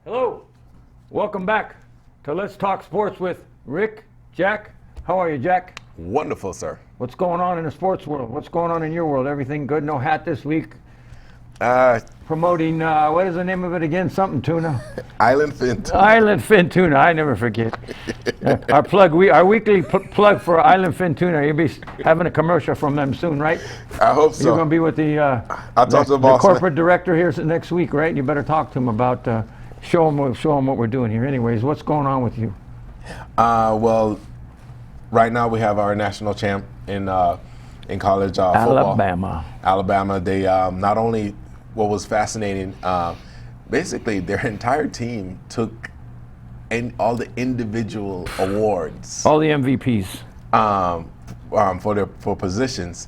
Hello, welcome back to Let's Talk Sports with Rick, Jack. How are you, Jack? Wonderful, sir. What's going on in the sports world? What's going on in your world? Everything good? No hat this week? Promoting, what is the name of it again? Something tuna. Island Fin Tuna. Island Fin Tuna, I never forget. Our weekly plug for Island Fin Tuna. You'll be having a commercial from them soon, right? I hope so. You're going to be with the corporate director here next week, right? You better talk to him about, show him what we're doing here. Anyways, what's going on with you? Well, right now we have our national champ in college football. Alabama. They not only, what was fascinating, basically their entire team took all the individual awards. All the MVPs. For positions.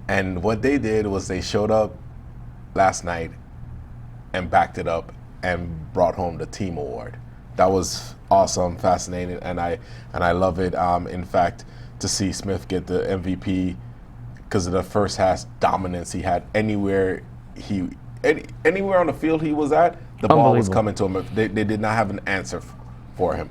And what they did was they showed up last night and backed it up and brought home the team award. That was awesome, fascinating, and I love it. In fact, to see Smith get the MVP because of the first half dominance he had anywhere on the field he was at, the ball was coming to him. They did not have an answer for him.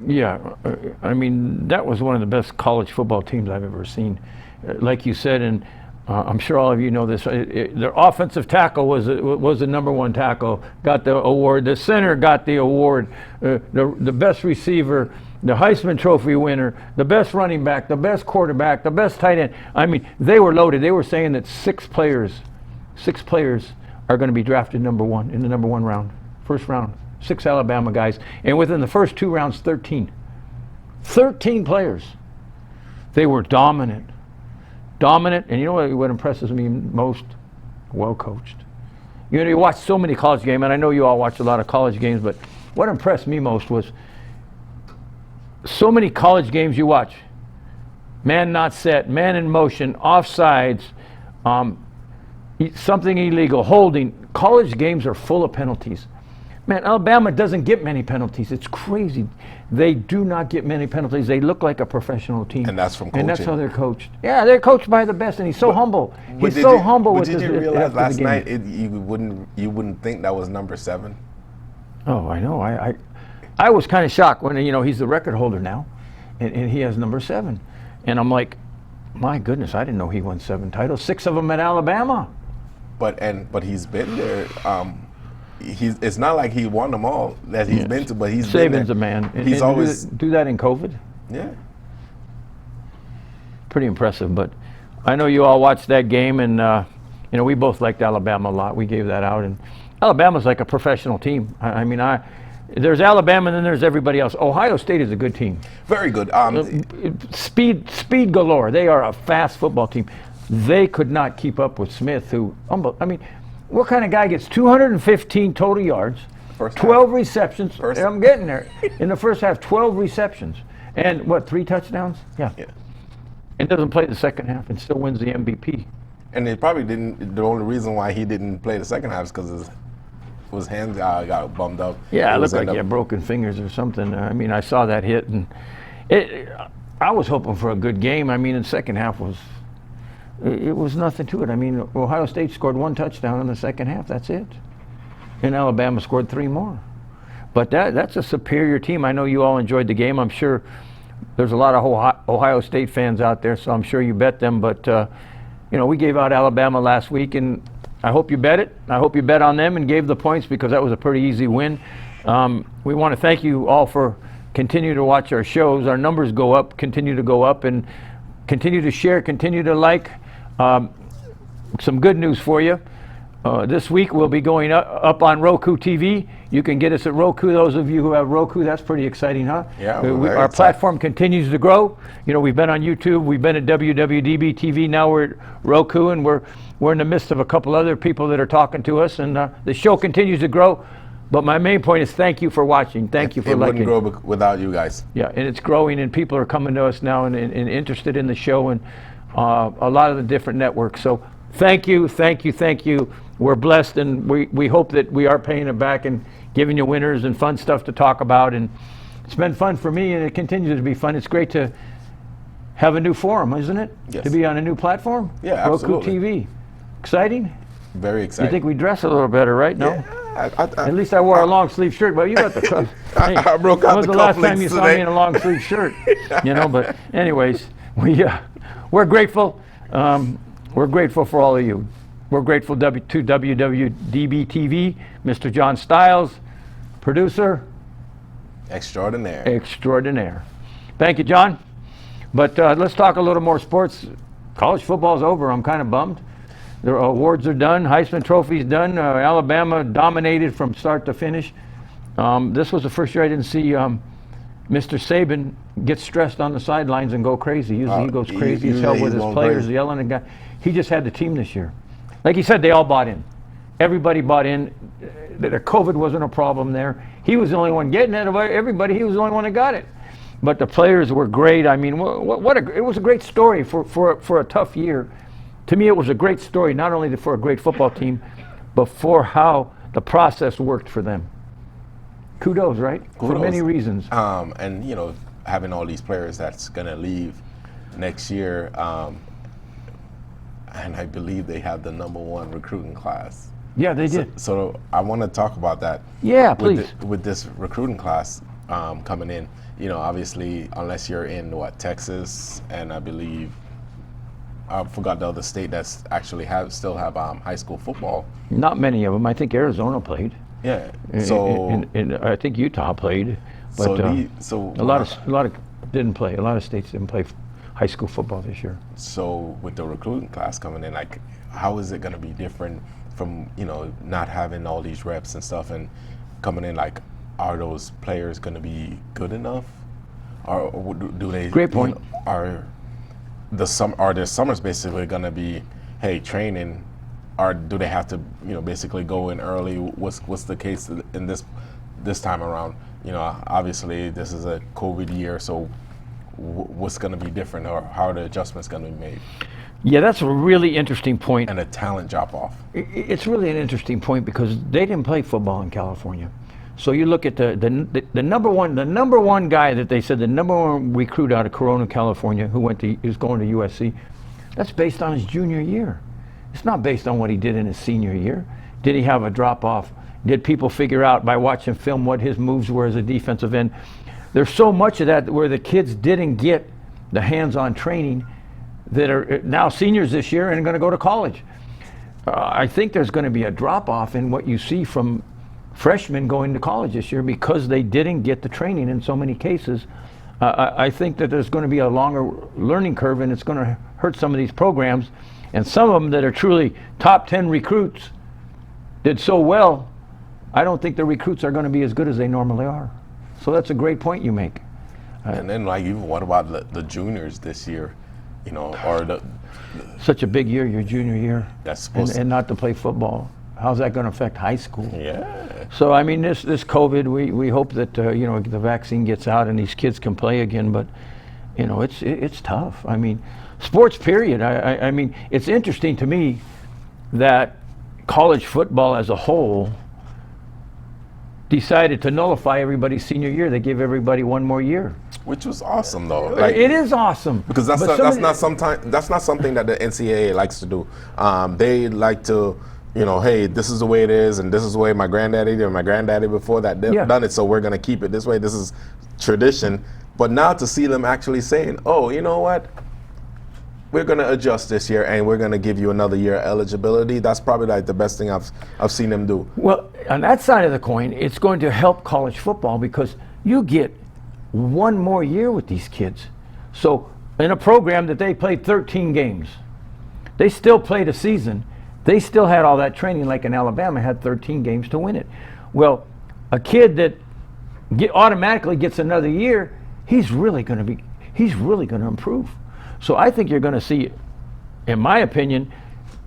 Yeah, I mean, that was one of the best college football teams I've ever seen. Like you said, and I'm sure all of you know this, their offensive tackle was the number one tackle, got the award. The center got the award. The best receiver, the Heisman Trophy winner, the best running back, the best quarterback, the best tight end. I mean, they were loaded. They were saying that six players are going to be drafted number one in the number one round, first round. 6 Alabama guys. And within the first 2 rounds, 13 players. They were dominant. And you know what impresses me most? Well coached. You know, you watch so many college games, and I know you all watch a lot of college games, but what impressed me most was so many college games you watch. Man not set, man in motion, offsides, something illegal, holding. College games are full of penalties. Man, Alabama doesn't get many penalties. It's crazy. They do not get many penalties. They look like a professional team. And that's from coaching. And that's how they're coached. Yeah, they're coached by the best, and he's so humble. He's so humble with this. Did you realize last night you wouldn't think that was number 7? Oh, I know. I was kind of shocked when, you know, he's the record holder now, and he has number 7. And I'm like, my goodness, I didn't know he won 7 titles, 6 of them at Alabama. But he's been there. It's not like he won them all that he's been to, but he's Saban's been there. A man. He's always do that in COVID. Yeah. Pretty impressive. But I know you all watched that game, and you know, we both liked Alabama a lot. We gave that out, and Alabama's like a professional team. I mean, there's Alabama, and then there's everybody else. Ohio State is a good team. Very good. Speed galore. They are a fast football team. They could not keep up with Smith, who, I mean, what kind of guy gets 215 total yards, 12 receptions? I'm getting there. In the first half, 12 receptions. And what, 3 touchdowns? Yeah. And doesn't play the second half and still wins the MVP. And it probably didn't, the only reason why he didn't play the second half is because his hands got bummed up. Yeah, it looked like he had broken fingers or something. I mean, I saw that hit, and I was hoping for a good game. I mean, the second half it was nothing to it. I mean, Ohio State scored 1 touchdown in the second half. That's it. And Alabama scored 3 more. But that's a superior team. I know you all enjoyed the game. I'm sure there's a lot of Ohio State fans out there, so I'm sure you bet them. But, you know, we gave out Alabama last week, and I hope you bet it. I hope you bet on them and gave the points because that was a pretty easy win. We want to thank you all for continuing to watch our shows. Our numbers go up, continue to go up, and continue to share, continue to like. Some good news for you. This week we'll be going up on Roku TV. You can get us at Roku. Those of you who have Roku, that's pretty exciting, huh? Yeah. Our platform continues to grow. You know, we've been on YouTube, we've been at WWDBTV, now we're at Roku, and we're in the midst of a couple other people that are talking to us, and the show continues to grow. But my main point is thank you for watching. Thank you for liking. It wouldn't grow without you guys. Yeah, and it's growing, and people are coming to us now and interested in the show, and a lot of the different networks. So thank you. We're blessed, and we hope that we are paying it back and giving you winners and fun stuff to talk about. And it's been fun for me, and it continues to be fun. It's great to have a new forum, isn't it? Yes. To be on a new platform? Yeah, absolutely. Roku TV. Exciting? Very exciting. You think we dress a little better, right? No? Yeah, At least I wore a long sleeve shirt, but you got the cuff. Hey, I broke out when was the the last time cufflinks you saw today. me in a long sleeve shirt? You know, but anyways, we're grateful. We're grateful for all of you. We're grateful to WWDBTV, Mr. John Stiles, producer extraordinaire. Thank you, John. But let's talk a little more sports. College football's over. I'm kind of bummed. The awards are done. Heisman Trophy's done. Alabama dominated from start to finish. This was the first year I didn't see Mr. Saban get stressed on the sidelines and go crazy. Usually he goes crazy as hell with his players yelling and he just had the team this year. Like he said, they all bought in. Everybody bought in. The COVID wasn't a problem there. He was the only one getting it. Everybody, he was the only one that got it. But the players were great. I mean, it was a great story for a tough year. To me, it was a great story, not only for a great football team, but for how the process worked for them. Kudos, right? Kudos. For many reasons. And, you know, having all these players that's going to leave next year, and I believe they have the #1 recruiting class. Yeah, they did. So I want to talk about that. Yeah, please. With this recruiting class coming in, you know, obviously, unless you're in, Texas, and I believe, I forgot the other state that's actually still have high school football. Not many of them. I think Arizona played. Yeah. So and I think Utah played. But a lot of didn't play. A lot of states didn't play high school football this year. So with the recruiting class coming in, like, how is it going to be different from, you know, not having all these reps and stuff and coming in? Like, are those players going to be good enough, or do they? Great point. Are their summers basically going to be, hey, training, or do they have to, you know, basically go in early? What's the case in this time around? You know, obviously this is a COVID year, so what's going to be different, or how are the adjustments going to be made? Yeah, that's a really interesting point. And a talent drop off. It's really an interesting point because they didn't play football in California. So you look at the number one guy that they said, the #1 recruit out of Corona, California, who is going to USC. That's based on his junior year. It's not based on what he did in his senior year. Did he have a drop off? Did people figure out by watching film what his moves were as a defensive end? There's so much of that where the kids didn't get the hands-on training that are now seniors this year and going to go to college. I think there's going to be a drop-off in what you see from freshmen going to college this year because they didn't get the training in so many cases. I think that there's going to be a longer learning curve, and it's going to hurt some of these programs. And some of them that are truly top 10 recruits did so well, I don't think the recruits are going to be as good as they normally are. So that's a great point you make. And then, like, even what about the juniors this year? You know, or such a big year, your junior year, that's supposed and not to play football. How's that going to affect high school? Yeah. So I mean, this COVID, we hope that you know, the vaccine gets out and these kids can play again. But you know, it's tough. I mean, sports period. I mean, it's interesting to me that college football as a whole decided to nullify everybody's senior year. They give everybody one more year, which was awesome, though. Like, it is awesome because that's not something that the NCAA likes to do. They like to, you know, hey, this is the way it is, and this is the way my granddaddy did, my granddaddy before that done it, so we're gonna keep it this way. This is tradition. But now to see them actually saying, oh, you know what? We're going to adjust this year, and we're going to give you another year of eligibility. That's probably like the best thing I've seen them do. Well, on that side of the coin, it's going to help college football because you get one more year with these kids. So in a program that they played 13 games, they still played a season. They still had all that training, like in Alabama, had 13 games to win it. Well, a kid that automatically gets another year, he's really going to improve. So I think you're going to see, in my opinion,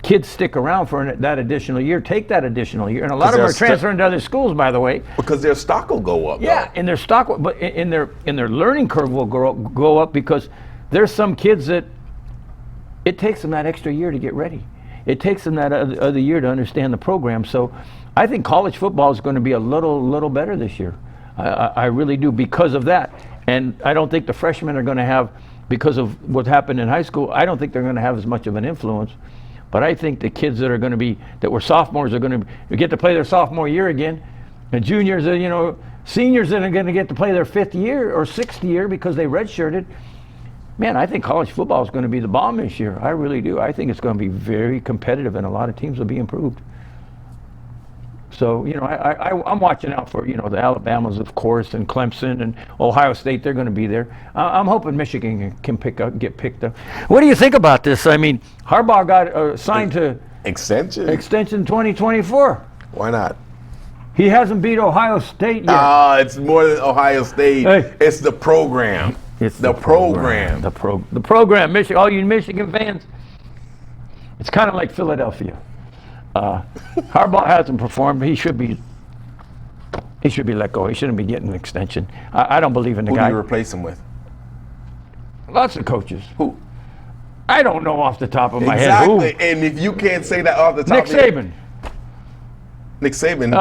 kids stick around for that additional year, take that additional year, and a lot of them are transferring to other schools, by the way. Because their stock will go up. Yeah, though. and their stock, but in their learning curve will go up because there's some kids that it takes them that extra year to get ready. It takes them that other year to understand the program. So I think college football is going to be a little better this year. I really do because of that. And I don't think the freshmen are going to have, because of what happened in high school, I don't think they're going to have as much of an influence. But I think the kids that were sophomores are going to get to play their sophomore year again. And juniors, seniors that are going to get to play their 5th year or 6th year because they redshirted. Man, I think college football is going to be the bomb this year. I really do. I think it's going to be very competitive, and a lot of teams will be improved. So, I'm watching out for, the Alabamas, of course, and Clemson and Ohio State. They're going to be there. I'm hoping Michigan can get picked up. What do you think about this? I mean, Harbaugh got signed to Extension 2024. Why not? He hasn't beat Ohio State yet. It's more than Ohio State. Hey. It's the program. It's the program. The program. Michigan, all you Michigan fans. It's kind of like Philadelphia. Harbaugh hasn't performed. He should be let go. He shouldn't be getting an extension. I don't believe in the guy. Who do you replace him with? Lots of coaches. Who? I don't know off the top of my head. Who? Exactly. And if you can't say that off the top Nick of your head. Saban. Nick Saban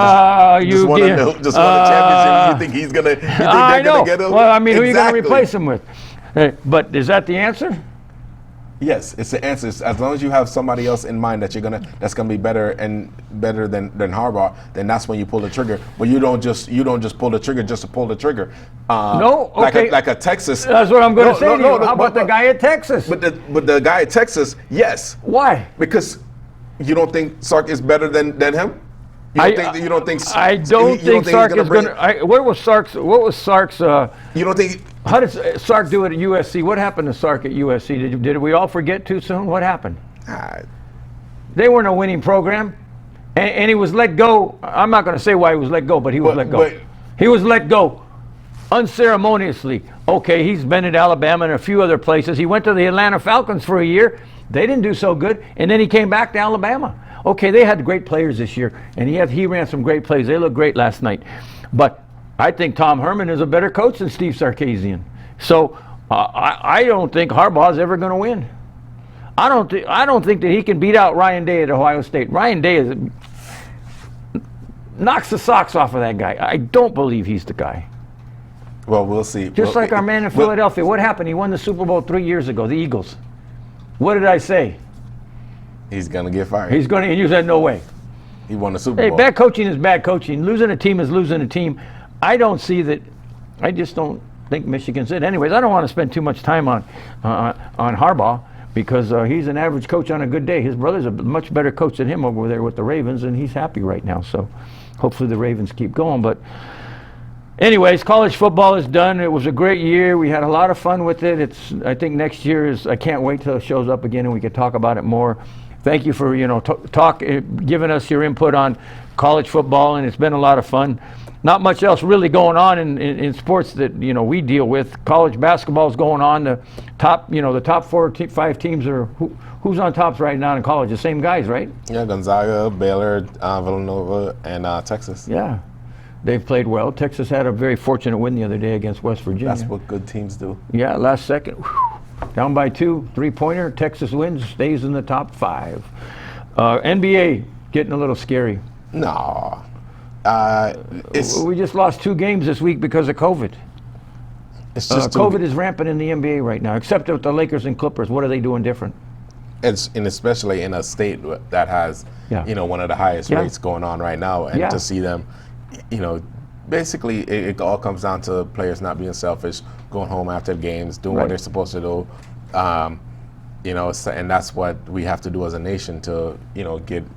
just won a championship. You think he's gonna? I know. Gonna get him? Well, I mean, who are you going to Exactly. replace him with? But is that the answer? Yes, it's the answer. As long as you have somebody else in mind that's gonna be better than Harbaugh, then that's when you pull the trigger. But you don't just pull the trigger just to pull the trigger. No, okay. Like a Texas. That's what I'm going to say to you. No, How about the guy at Texas? But the guy at Texas, yes. Why? Because you don't think Sark is better than him. I don't think Sark is going to. What was Sark's? You don't think? How did Sark do it at USC? What happened to Sark at USC? Did we all forget too soon? What happened? They weren't a winning program, and he was let go. I'm not going to say why he was let go, but he was let go. He was let go unceremoniously. Okay, he's been at Alabama and a few other places. He went to the Atlanta Falcons for a year. They didn't do so good, and then he came back to Alabama. Okay, they had great players this year, and he ran some great plays. They looked great last night. But I think Tom Herman is a better coach than Steve Sarkisian. So I don't think Harbaugh's ever going to win. I don't think that he can beat out Ryan Day at Ohio State. Ryan Day knocks the socks off of that guy. I don't believe he's the guy. Well, we'll see. Just like our man in Philadelphia. What happened? He won the Super Bowl 3 years ago, the Eagles. What did I say? He's going to get fired. And you said no way. He won the Super Bowl. Hey, bad coaching is bad coaching. Losing a team is losing a team. I don't see that. I just don't think Michigan's it. Anyways, I don't want to spend too much time on Harbaugh because he's an average coach on a good day. His brother's a much better coach than him over there with the Ravens, and he's happy right now. So hopefully the Ravens keep going. But anyways, college football is done. It was a great year. We had a lot of fun with it. I think next year I can't wait till it shows up again and we can talk about it more. Thank you for giving us your input on college football, and it's been a lot of fun. Not much else really going on in sports that we deal with. College basketball is going on. The top 5 teams are who's on tops right now in college. The same guys, right? Yeah, Gonzaga, Baylor, Villanova, and Texas. Yeah, they've played well. Texas had a very fortunate win the other day against West Virginia. That's what good teams do. Yeah, last second. Down by 2, 3-pointer. Texas wins, stays in the top 5. NBA getting a little scary. No. We just lost 2 games this week because of COVID. It's just COVID is rampant in the NBA right now, except with the Lakers and Clippers. What are they doing different? And especially in a state that has, one of the highest rates going on right now, and to see them, basically it all comes down to players not being selfish, going home after the games, doing what they're supposed to do, and that's what we have to do as a nation to,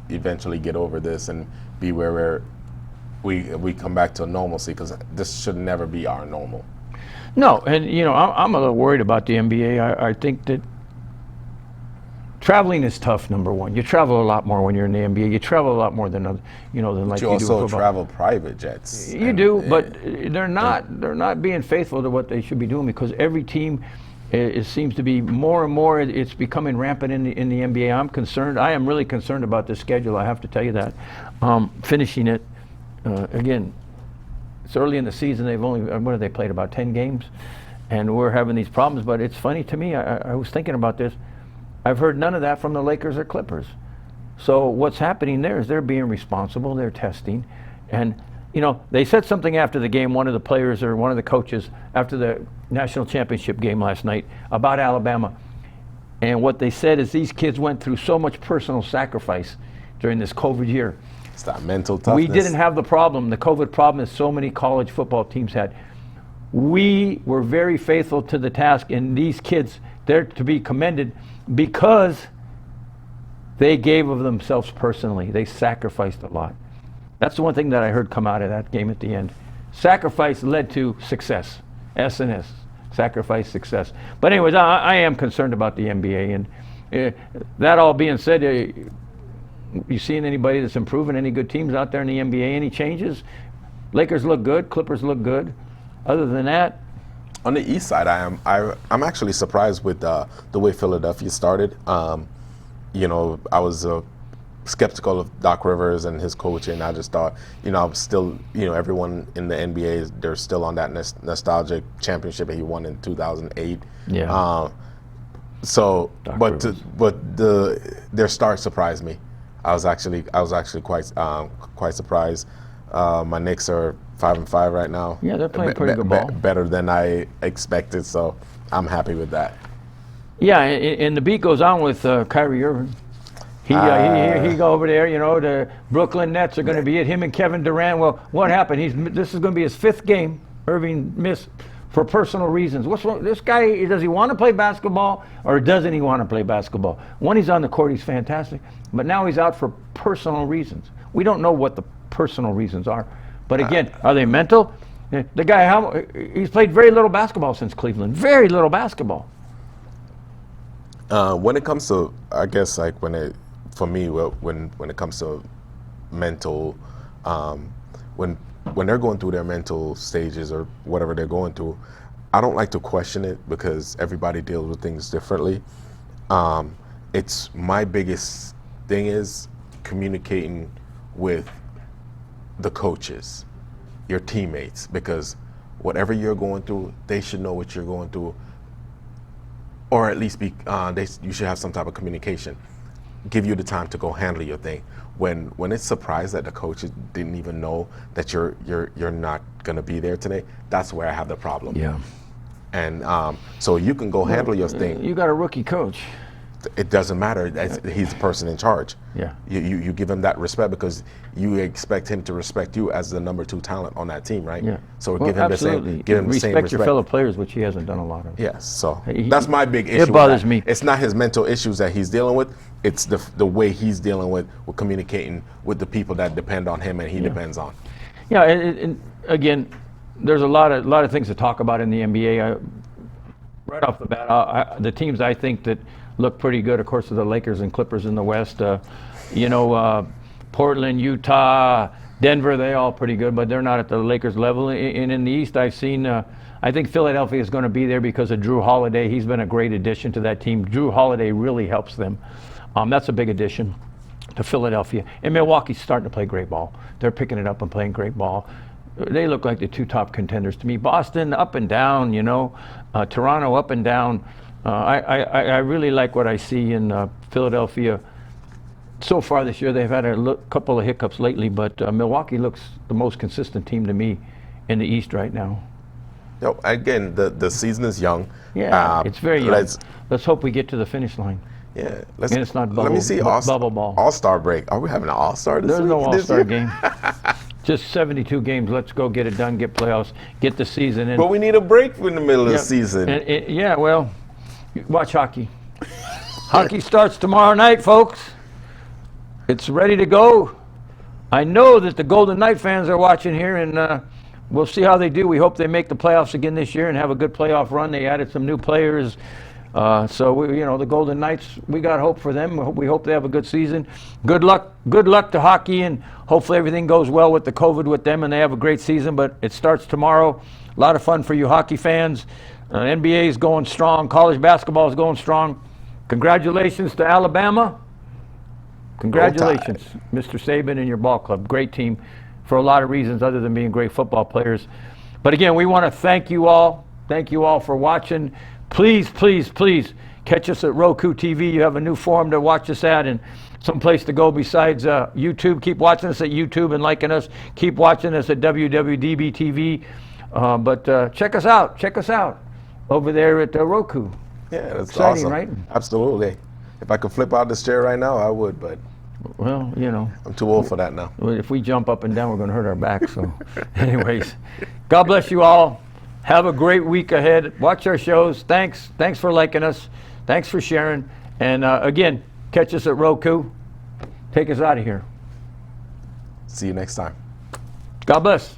eventually get over this and be where we come back to normalcy, because this should never be our normal. No, and I'm a little worried about the NBA. I think that traveling is tough. Number one, you travel a lot more when you're in the NBA. You travel a lot more than like you do in football. You also travel private jets. You do, but they're not being faithful to what they should be doing, because every team, it seems to be more and more. It's becoming rampant in the NBA. I'm concerned. I am really concerned about the schedule. I have to tell you that. Finishing it again. It's early in the season. They've only they played about 10 games, and we're having these problems. But it's funny to me. I was thinking about this. I've heard none of that from the Lakers or Clippers. So what's happening there is they're being responsible. They're testing, and they said something after the game. One of the players or one of the coaches after the national championship game last night about Alabama, And what they said is these kids went through so much personal sacrifice during this COVID year. It's that mental toughness. We didn't have the problem, the COVID problem that so many college football teams had. We were very faithful to the task, and these kids, they're to be commended because they gave of themselves personally. They sacrificed a lot. That's the one thing that I heard come out of that game at the end. Sacrifice led to success. S&S. Sacrifice, success. But anyways, I am concerned about the NBA. And that all being said, you seeing anybody that's improving? Any good teams out there in the NBA? Any changes? Lakers look good. Clippers look good. Other than that, on the East side, I'm actually surprised with the way Philadelphia started. You know, I was skeptical of Doc Rivers and his coaching. I just thought, you know, I'm still, you know, everyone in the NBA, they're still on that nostalgic championship that he won in 2008. yeah. So, Doc but Rivers. their start surprised me. I was actually quite surprised. My Knicks are 5-5 right now. Yeah, they're playing pretty good ball. Better than I expected, so I'm happy with that. Yeah, and the beat goes on with Kyrie Irving. He go over there, you know, the Brooklyn Nets are going to be it. Him and Kevin Durant. Well, what happened? This is going to be his 5th game. Irving missed for personal reasons. What's wrong? This guy, does he want to play basketball or doesn't he want to play basketball? When he's on the court, he's fantastic, but now he's out for personal reasons. We don't know what the personal reasons are, but again, are they mental? The guy, he's played very little basketball since Cleveland. Very little basketball. When it comes to, I guess, like when it comes to mental, when they're going through their mental stages or whatever they're going through, I don't like to question it because everybody deals with things differently. It's my biggest thing is communicating with the coaches, your teammates, because whatever you're going through, they should know what you're going through, or at least you should have some type of communication. Give you the time to go handle your thing. When it's surprised that the coaches didn't even know that you're not gonna be there today, that's where I have the problem. Yeah. And so you can go handle your thing. You got a rookie coach. It doesn't matter. He's the person in charge. Yeah. You give him that respect because you expect him to respect you as the number 2 talent on that team, right? Yeah. So Well, give him absolutely. the same Respect respect. your fellow players, which he hasn't done a lot of. Yes. So He- that's my big issue. it with bothers that. me. It's not his mental issues that he's dealing with. It's the way he's dealing with communicating with the people that depend on him and he depends on. Yeah, and again, there's a lot of things to talk about in the NBA. Right off the bat, the teams I think that look pretty good, of course, are the Lakers and Clippers in the West. Portland, Utah, Denver, they all pretty good, but they're not at the Lakers level. And in the East, I've seen, I think Philadelphia is going to be there because of Drew Holiday. He's been a great addition to that team. Drew Holiday really helps them. That's a big addition to Philadelphia. And Milwaukee's starting to play great ball. They're picking it up and playing great ball. They look like the 2 top contenders to me. Boston, up and down, Toronto, up and down. I really like what I see in Philadelphia. So far this year, they've had a couple of hiccups lately, but Milwaukee looks the most consistent team to me in the East right now. Again, the season is young. Yeah, it's very young. Let's hope we get to the finish line. Yeah, And it's not let me see bubble ball. All-Star break. Are we having an All-Star this There's week? no this All-Star year? game. Just 72 games. Let's go get it done, get playoffs, get the season in. But we need a break in the middle of the season. Well, watch hockey. Hockey starts tomorrow night, folks. It's ready to go. I know that the Golden Knight fans are watching here, and we'll see how they do. We hope they make the playoffs again this year and have a good playoff run. They added some new players. The Golden Knights, we got hope for them. We hope they have a good season. Good luck to hockey, and hopefully everything goes well with the COVID with them and they have a great season, but it starts tomorrow. A lot of fun for you hockey fans. NBA is going strong. College basketball is going strong. Congratulations to Alabama. Congratulations, Mr. Saban and your ball club. Great team for a lot of reasons other than being great football players. But again, we want to thank you all. Thank you all for watching. Please, please, please catch us at Roku TV. You have a new forum to watch us at and some place to go besides YouTube. Keep watching us at YouTube and liking us. Keep watching us at WWDBTV. But check us out. Check us out over there at Roku. Yeah, that's Exciting, awesome. right? Absolutely. If I could flip out this chair right now, I would, but Well, you know, I'm too old for that now. if we jump up and down, we're going to hurt our backs. So, anyways, God bless you all. Have a great week ahead. Watch our shows. Thanks for liking us. Thanks for sharing. And again, catch us at Roku. Take us out of here. See you next time. God bless.